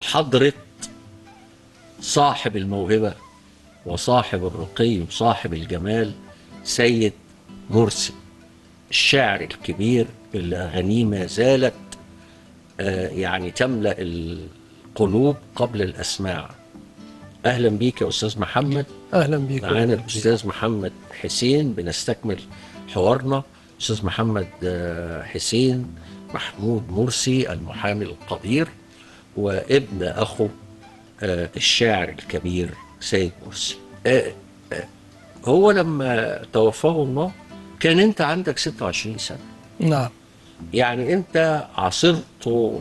حضرة صاحب الموهبة وصاحب الرقي وصاحب الجمال سيد مرسي، الشاعر الكبير اللي أغانيه ما زالت يعني تملأ القلوب قبل الأسماع. أهلا بيك يا أستاذ محمد. اهلا بيك. معانا الأستاذ محمد حسين، بنستكمل حوارنا. أستاذ محمد حسين محمود مرسي، المحامي القدير وابن أخو الشاعر الكبير سيد مرسي. هو لما توفاه الله كان انت عندك 26 سنة. نعم. يعني انت عاصرته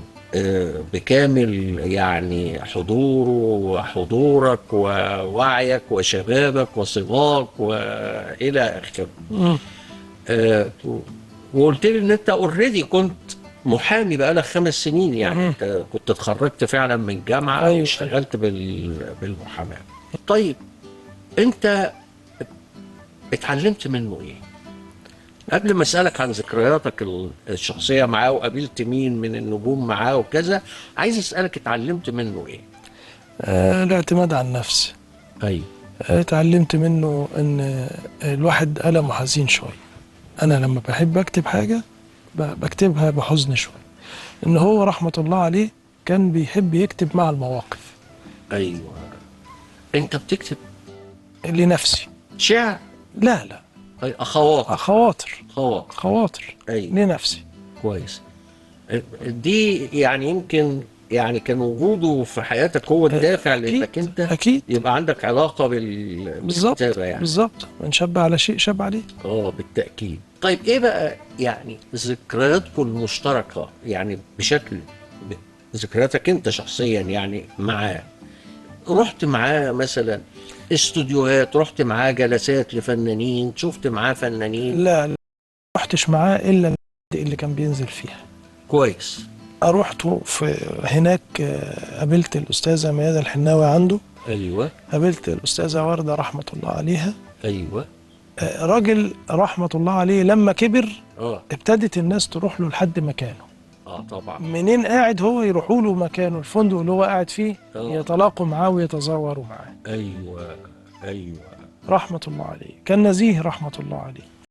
بكامل يعني حضوره وحضورك ووعيك وشبابك وصباك والى اخره. وقلت لي ان انت اوريدي كنت محامي بقالك 5 سنين، يعني انت كنت اتخرجت فعلا من جامعه أيوة. واشتغلت بالمحاماه. طيب انت اتعلمت منه ايه؟ قبل ما اسالك عن ذكرياتك الشخصيه معاه وقابلت مين من النجوم معاه وكذا، عايز اسالك اتعلمت منه ايه؟ الاعتماد على النفس. ايوه. اتعلمت منه ان الواحد قلمه حزين شويه. انا لما بحب اكتب حاجه بكتبها بحزن شويه. ان هو رحمه الله عليه كان بيحب يكتب مع المواقف. ايوه. انت بتكتب لنفسي. شعر؟ لا لا. أي خواطر. خواطر. خواطر. خواطر. ايوه. لنفسي. كويس. دي يعني يمكن يعني كان وجوده في حياتك هو الدافع اكيد لانك انت اكيد. يبقى عندك علاقه بالظبط بالكتابه يعني. بالظبط، من شب على شيء شب عليه. بالتاكيد. طيب ايه بقى يعني ذكرياتكم المشتركه يعني بشكل ذكرياتك انت شخصيا يعني معاه؟ رحت معاه مثلا استوديوهات، رحت معاه جلسات لفنانين، شفت معاه فنانين؟ لا لا، ما رحتش معاه الا اللي كان بينزل فيها. كويس. رحت في هناك، قابلت الأستاذة ميادة الحناوي عنده. ايوه. قابلت الأستاذة وردة رحمة الله عليها. ايوه. راجل رحمة الله عليه لما كبر اه. ابتدت الناس تروح له لحد مكانه. طبعا. منين قاعد هو يروحوا له مكانه، الفندق اللي هو قاعد فيه، يتلاقوا معاه ويتزاوروا معاه. ايوه. ايوه. رحمة الله عليه كان نزيه رحمة الله عليه.